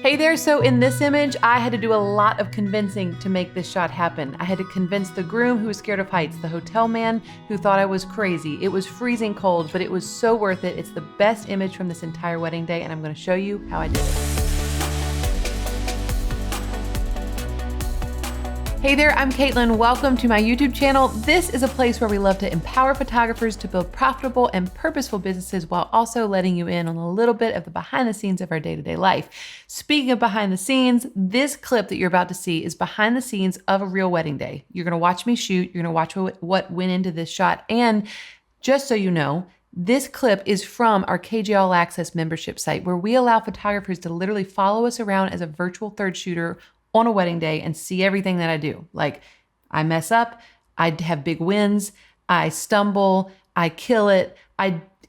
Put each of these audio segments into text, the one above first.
Hey there, so in this image, I had to do a lot of convincing to make this shot happen. I had to convince the groom who was scared of heights, the hotel man who thought I was crazy. It was freezing cold, but it was so worth it. It's the best image from this entire wedding day, and I'm gonna show you how I did it. Hey there, I'm Katelyn. Welcome to my YouTube channel. This is a place where we love to empower photographers to build profitable and purposeful businesses while also letting you in on a little bit of the behind the scenes of our day-to-day life. Speaking of behind the scenes, this clip that you're about to see is behind the scenes of a real wedding day. You're gonna watch me shoot, you're gonna watch what went into this shot, and just so you know, this clip is from our KJ All Access membership site where we allow photographers to literally follow us around as a virtual third shooter on a wedding day and see everything that I do. Like, I mess up, I have big wins, I stumble, I kill it,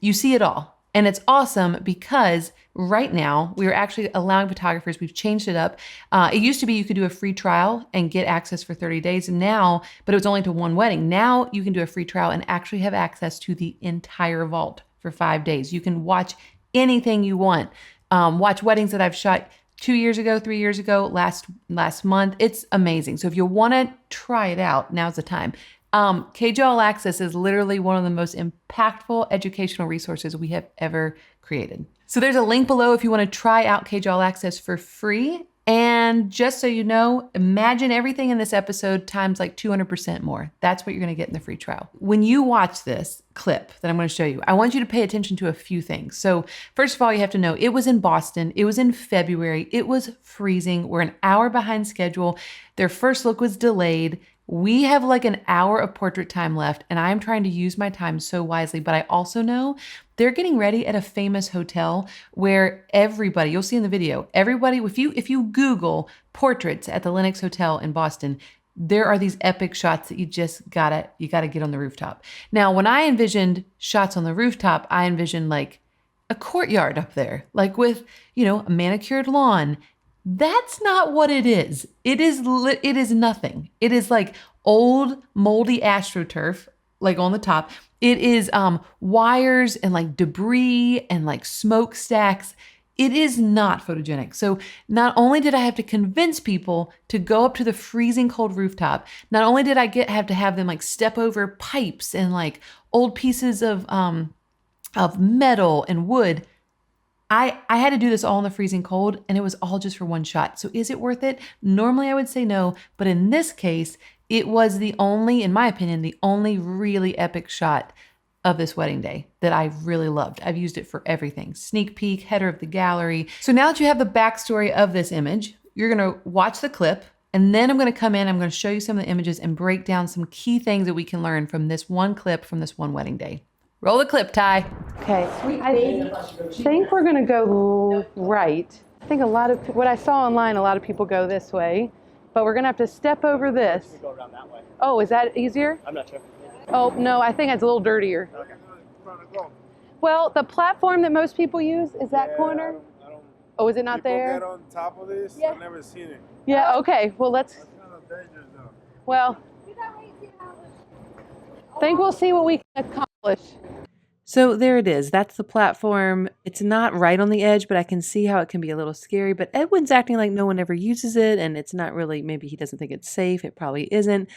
you see it all. And it's awesome because right now we're actually allowing photographers, we've changed it up. It used to be you could do a free trial and get access for 30 days now, but it was only to one wedding. Now you can do a free trial and actually have access to the entire vault for 5 days. You can watch anything you want. Watch weddings that I've shot 2 years ago, 3 years ago, last month. It's amazing. So if you want to try it out, now's the time. KJ All Access is literally one of the most impactful educational resources we have ever created. So there's a link below if you want to try out KJ All Access for free. And just so you know, imagine everything in this episode times like 200% more. That's what you're going to get in the free trial. When you watch this clip that I'm going to show you, I want you to pay attention to a few things. So first of all, you have to know it was in Boston. It was in February. It was freezing. We're an hour behind schedule. Their first look was delayed. We have like an hour of portrait time left, and I'm trying to use my time so wisely, but I also know they're getting ready at a famous hotel where everybody, you'll see in the video, everybody, if you Google portraits at the Lenox Hotel in Boston, there are these epic shots that you gotta get on the rooftop. Now, when I envisioned shots on the rooftop, I envisioned like a courtyard up there, like with, a manicured lawn. That's not what it is. It is nothing. It is like old moldy AstroTurf, like on the top. It is wires and like debris and like smokestacks. It is not photogenic. So not only did I have to convince people to go up to the freezing cold rooftop, not only did I have to have them like step over pipes and like old pieces of metal and wood, I had to do this all in the freezing cold, and it was all just for one shot. So is it worth it? Normally I would say no, but in this case, it was in my opinion, the only really epic shot of this wedding day that I really loved. I've used it for everything. Sneak peek, header of the gallery. So now that you have the backstory of this image, you're gonna watch the clip, and then I'm gonna come in, I'm gonna show you some of the images and break down some key things that we can learn from this one clip from this one wedding day. Roll the clip, Ty. Okay, I think we're gonna go right. I think what I saw online, a lot of people go this way, but we're gonna have to step over this. We go around that way. Oh, is that easier? I'm not sure. Oh, no, I think it's a little dirtier. Okay. Well, the platform that most people use is that corner. I don't, Oh, is it not people there? get on top of this. Yeah. I've never seen it. Yeah, okay, well, That's kind of dangerous though. well, I think we'll see what we can accomplish. So there it is. That's the platform. It's not right on the edge, but I can see how it can be a little scary. But Edwin's acting like no one ever uses it, and it's not really, maybe he doesn't think it's safe. It probably isn't.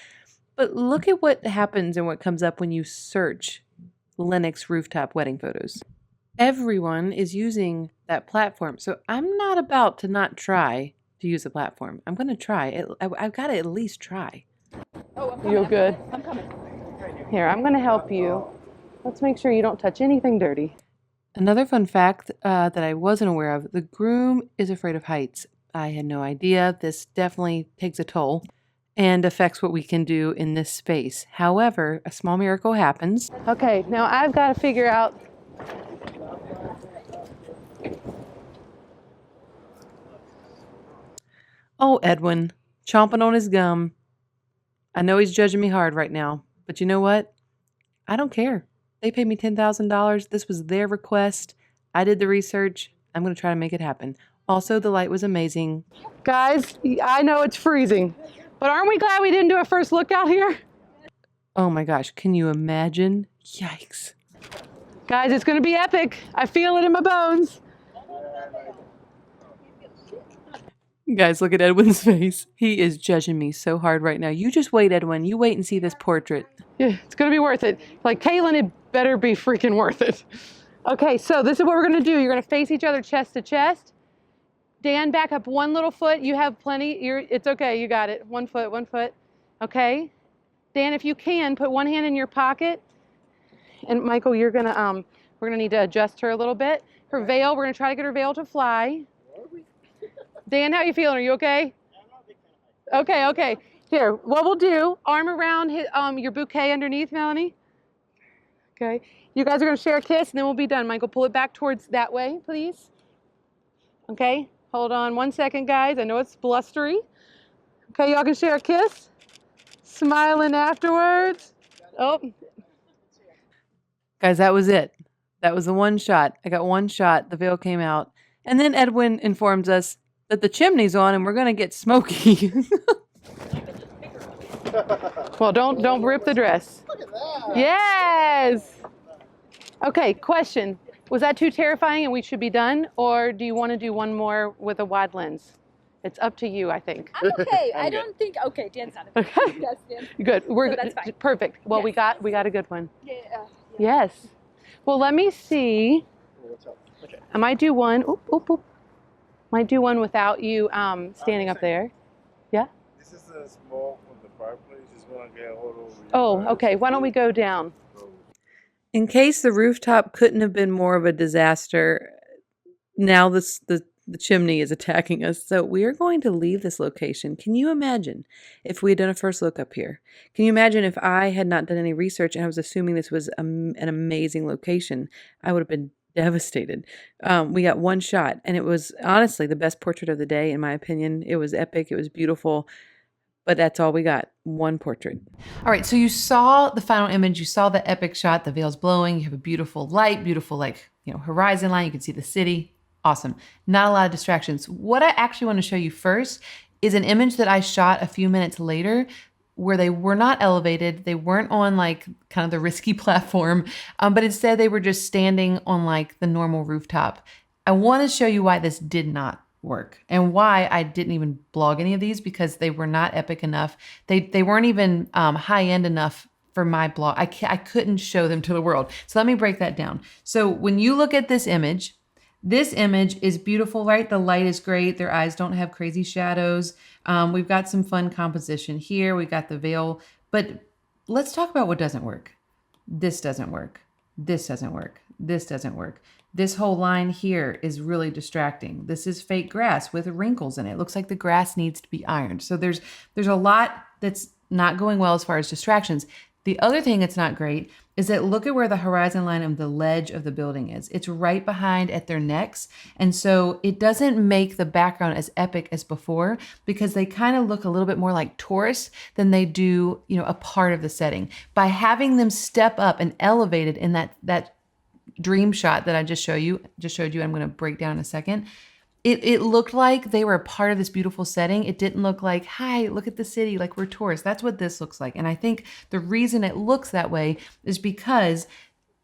But look at what happens and what comes up when you search Lenox rooftop wedding photos. Everyone is using that platform. So I'm not about to not try to use the platform. I'm going to try. I've got to at least try. Oh, you're good. I'm coming. Here, I'm going to help you. Let's make sure you don't touch anything dirty. Another fun fact that I wasn't aware of, the groom is afraid of heights. I had no idea. This definitely takes a toll and affects what we can do in this space. However, a small miracle happens. Okay, now I've got to figure out. Oh, Edwin, chomping on his gum. I know he's judging me hard right now, but you know what? I don't care. They paid me $10,000. This was their request. I did the research. I'm going to try to make it happen. Also, the light was amazing. Guys, I know it's freezing, but aren't we glad we didn't do a first look out here? Oh my gosh, can you imagine? Yikes. Guys, it's going to be epic. I feel it in my bones. Guys, look at Edwin's face. He is judging me so hard right now. You just wait, Edwin. You wait and see this portrait. Yeah, it's gonna be worth it. Like Katelyn, it better be freaking worth it. Okay, so this is what we're gonna do. You're gonna face each other chest to chest. Dan, back up one little foot. You have plenty. It's okay. You got it. 1 foot, 1 foot. Okay. Dan, if you can, put one hand in your pocket. And Michael, you're gonna we're gonna need to adjust her a little bit. Her veil. We're gonna try to get her veil to fly. Dan, how you feeling? Are you okay? Okay. Okay. Here, what we'll do, arm around your bouquet underneath, Melanie. Okay. You guys are going to share a kiss, and then we'll be done. Michael, pull it back towards that way, please. Okay. Hold on 1 second, guys. I know it's blustery. Okay, y'all can share a kiss. Smiling afterwards. Oh. Guys, that was it. That was the one shot. I got one shot. The veil came out. And then Edwin informs us that the chimney's on and we're going to get smoky. Well, don't rip the dress. Look at that. Yes. Okay, question. Was that too terrifying and we should be done? Or do you want to do one more with a wide lens? It's up to you, I think. I'm okay. I'm I good. don't think. Okay, Dan's not. Okay. Yes, Dan. Good. We're So that's fine. perfect. Well, we Yes. got a good one. Yeah. Yes. Well, let me see. What's up? Okay. I might do one. Oop, oop, oop. Might do one without you standing up there. This is the smoke from the fireplace. It's gonna get all over. Oh, okay. Why don't we go down? In case the rooftop couldn't have been more of a disaster, now the chimney is attacking us. So we are going to leave this location. Can you imagine if we had done a first look up here? Can you imagine if I had not done any research and I was assuming this was an amazing location? I would have been devastated. We got one shot, and it was honestly the best portrait of the day, in my opinion. It was epic. It was beautiful. But that's all we got. One portrait. All right. So you saw the final image. You saw the epic shot. The veil's blowing. You have a beautiful light, beautiful, horizon line. You can see the city. Awesome. Not a lot of distractions. What I actually want to show you first is an image that I shot a few minutes later where they were not elevated. They weren't on kind of the risky platform, but instead they were just standing on the normal rooftop. I want to show you why this did not work and why I didn't even blog any of these, because they were not epic enough. They weren't even high end enough for my blog. I couldn't show them to the world. So let me break that down. So when you look at this image is beautiful, right? The light is great. Their eyes don't have crazy shadows. We've got some fun composition here. We got the veil, but let's talk about what doesn't work. This doesn't work. This doesn't work. This doesn't work. This whole line here is really distracting. This is fake grass with wrinkles in it. It looks like the grass needs to be ironed. So there's a lot that's not going well as far as distractions. The other thing that's not great is that look at where the horizon line of the ledge of the building is. It's right behind at their necks. And so it doesn't make the background as epic as before, because they kind of look a little bit more like tourists than they do, a part of the setting. By having them step up and elevated in that dream shot that I just showed you, I'm going to break down in a second. It looked like they were a part of this beautiful setting. It didn't look like, hi, look at the city, like we're tourists. That's what this looks like. And I think the reason it looks that way is because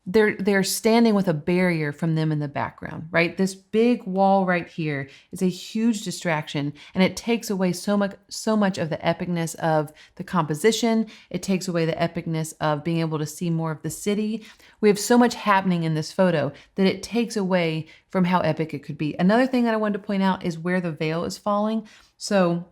they're standing with a barrier from them in the background, right? This big wall right here is a huge distraction, and it takes away so much of the epicness of the composition. It takes away the epicness of being able to see more of the city. We have so much happening in this photo that it takes away from how epic it could be. Another thing that I wanted to point out is where the veil is falling. So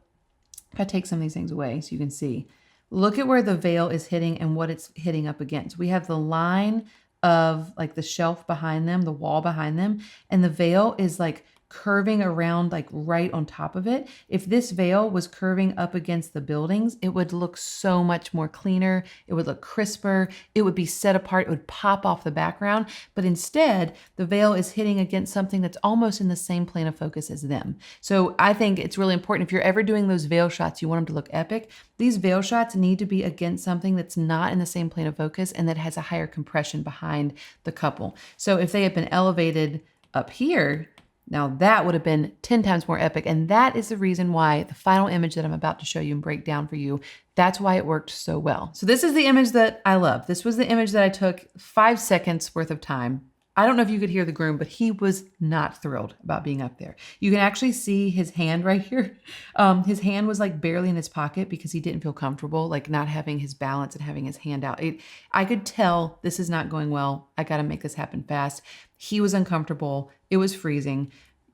if I take some of these things away so you can see, look at where the veil is hitting and what it's hitting up against. We have the line of the shelf behind them, the wall behind them, and the veil is curving around right on top of it. If this veil was curving up against the buildings, it would look so much more cleaner. It would look crisper. It would be set apart. It would pop off the background. But instead, the veil is hitting against something that's almost in the same plane of focus as them. So I think it's really important, if you're ever doing those veil shots, you want them to look epic. These veil shots need to be against something that's not in the same plane of focus and that has a higher compression behind the couple. So if they had been elevated up here, now that would have been 10 times more epic. And that is the reason why the final image that I'm about to show you and break down for you, that's why it worked so well. So this is the image that I love. This was the image that I took 5 seconds worth of time I don't know if you could hear the groom, but he was not thrilled about being up there. You can actually see his hand right here. His hand was like barely in his pocket because he didn't feel comfortable, like not having his balance and having his hand out. I could tell this is not going well. I got to make this happen fast. He was uncomfortable. It was freezing.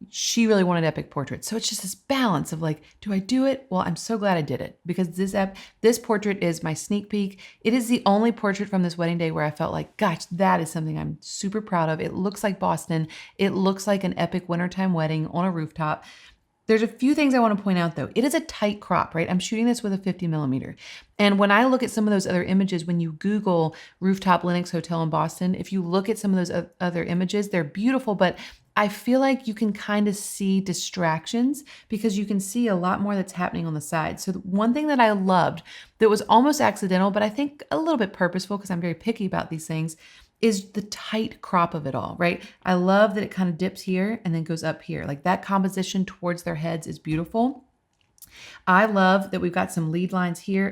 She really wanted epic portraits. So it's just this balance of like, do I do it? Well, I'm so glad I did it because this portrait is my sneak peek. It is the only portrait from this wedding day where I felt like, gosh, that is something I'm super proud of. It looks like Boston. It looks like an epic wintertime wedding on a rooftop. There's a few things I want to point out though. It is a tight crop, right? I'm shooting this with a 50 millimeter. And when I look at some of those other images, when you Google rooftop Lenox Hotel in Boston, if you look at some of those other images, they're beautiful, but I feel like you can kind of see distractions because you can see a lot more that's happening on the side. So one thing that I loved that was almost accidental, but I think a little bit purposeful because I'm very picky about these things, is the tight crop of it all, right? I love that it kind of dips here and then goes up here. Like that composition towards their heads is beautiful. I love that we've got some lead lines here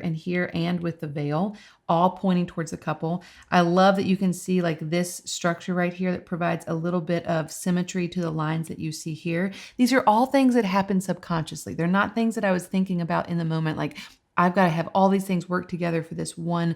and with the veil, all pointing towards the couple. I love that you can see like this structure right here that provides a little bit of symmetry to the lines that you see here. These are all things that happen subconsciously. They're not things that I was thinking about in the moment. Like I've got to have all these things work together for this one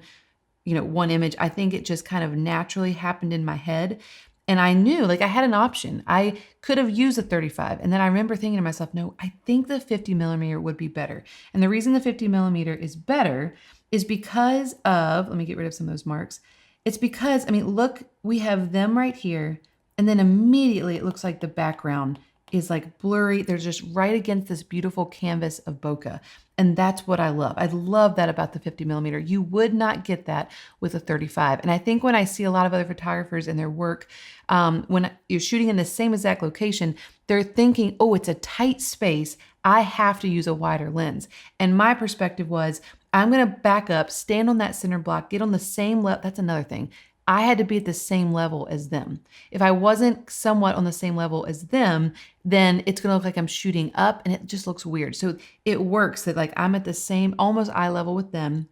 image. I think it just kind of naturally happened in my head. And I knew, like I had an option. I could have used a 35. And then I remember thinking to myself, no, I think the 50 millimeter would be better. And the reason the 50 millimeter is better is because of, let me get rid of some of those marks. It's because, I mean, look, we have them right here. And then immediately it looks like the background is like blurry. They're just right against this beautiful canvas of bokeh. And that's what I love. I love that about the 50 millimeter. You would not get that with a 35. And I think when I see a lot of other photographers and their work, when you're shooting in the same exact location, they're thinking, oh, it's a tight space. I have to use a wider lens. And my perspective was, I'm going to back up, stand on that center block, get on the same level. That's another thing. I had to be at the same level as them. If I wasn't somewhat on the same level as them, then it's going to look like I'm shooting up and it just looks weird. So it works that like I'm at the same, almost eye level with them.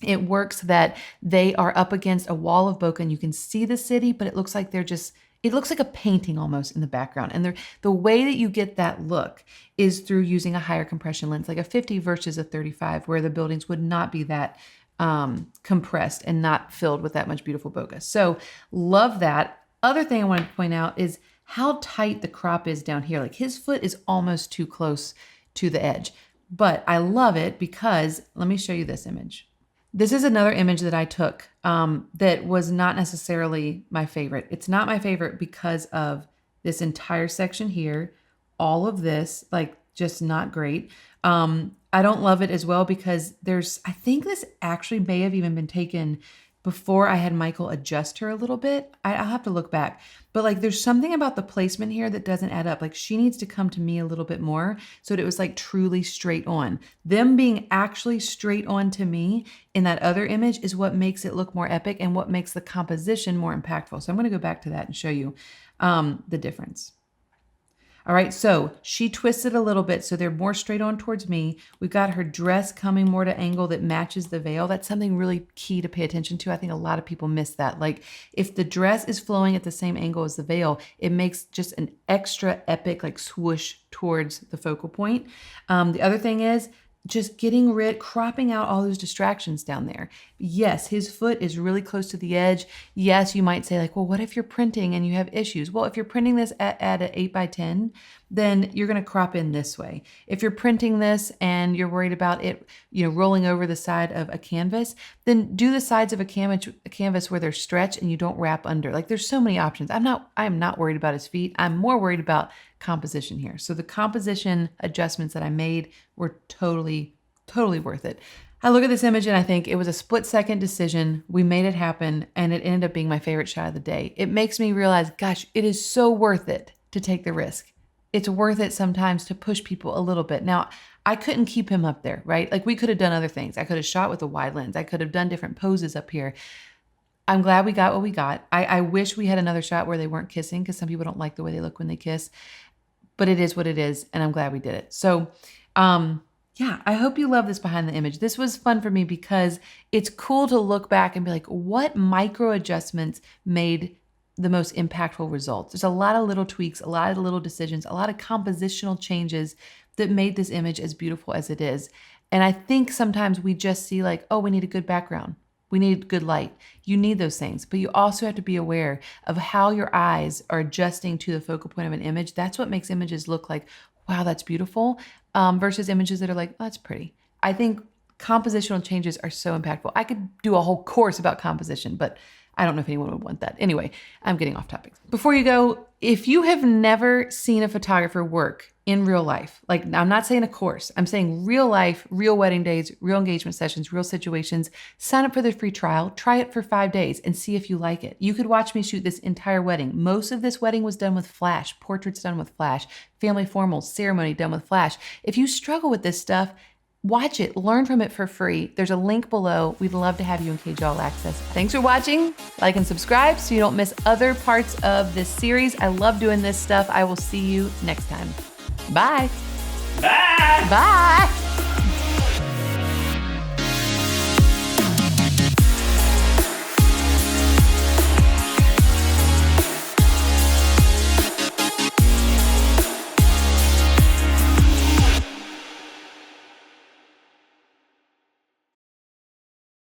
It works that they are up against a wall of bokeh and you can see the city, but it looks like it looks like a painting almost in the background. And the way that you get that look is through using a higher compression lens, like a 50 versus a 35, where the buildings would not be that compressed and not filled with that much beautiful bokeh. So love that. Other thing I wanted to point out is how tight the crop is down here. Like his foot is almost too close to the edge, but I love it because let me show you this image. This is another image that I took that was not necessarily my favorite. It's not my favorite because of this entire section here, all of this, like just not great. I don't love it as well because I think this actually may have even been taken before I had Michael adjust her a little bit. I'll have to look back, but like there's something about the placement here that doesn't add up. Like she needs to come to me a little bit more so that it was like truly straight on. Them being actually straight on to me in that other image is what makes it look more epic and what makes the composition more impactful. So I'm going to go back to that and show you the difference. All right, so she twisted a little bit so they're more straight on towards me. We've got her dress coming more to angle that matches the veil. That's something really key to pay attention to. I think a lot of people miss that. Like if the dress is flowing at the same angle as the veil, it makes just an extra epic like swoosh towards the focal point. The other thing is just cropping out all those distractions down there. Yes, his foot is really close to the edge. Yes, you might say like, well, what if you're printing and you have issues? Well, if you're printing this at an 8x10, then you're going to crop in this way. If you're printing this and you're worried about it, rolling over the side of a canvas, then do the sides of a canvas where they're stretched and you don't wrap under. Like there's so many options. I am not worried about his feet. I'm more worried about composition here. So the composition adjustments that I made were totally worth it. I look at this image and I think it was a split-second decision. We made it happen and it ended up being my favorite shot of the day. It makes me realize, gosh, it is so worth it to take the risk. It's worth it sometimes to push people a little bit. Now, I couldn't keep him up there, right? Like we could have done other things. I could have shot with a wide lens. I could have done different poses up here. I'm glad we got what we got. I wish we had another shot where they weren't kissing because some people don't like the way they look when they kiss, but it is what it is. And I'm glad we did it. So, yeah, I hope you love this behind the image. This was fun for me because it's cool to look back and be like, what micro adjustments made the most impactful results. There's a lot of little tweaks, a lot of little decisions, a lot of compositional changes that made this image as beautiful as it is. And I think sometimes we just see like, oh, we need a good background. We need good light. You need those things, but you also have to be aware of how your eyes are adjusting to the focal point of an image. That's what makes images look like, wow, that's beautiful, versus images that are like, oh, that's pretty. I think compositional changes are so impactful. I could do a whole course about composition, but I don't know if anyone would want that. Anyway, I'm getting off topic. Before you go, if you have never seen a photographer work in real life, like I'm not saying a course, I'm saying real life, real wedding days, real engagement sessions, real situations, sign up for the free trial, try it for 5 days and see if you like it. You could watch me shoot this entire wedding. Most of this wedding was done with flash, portraits done with flash, family formals, ceremony done with flash. If you struggle with this stuff, watch it, learn from it for free. There's a link below. We'd love to have you engage All Access. Thanks for watching. Like and subscribe so you don't miss other parts of this series. I love doing this stuff. I will see you next time. Bye. Bye. Bye.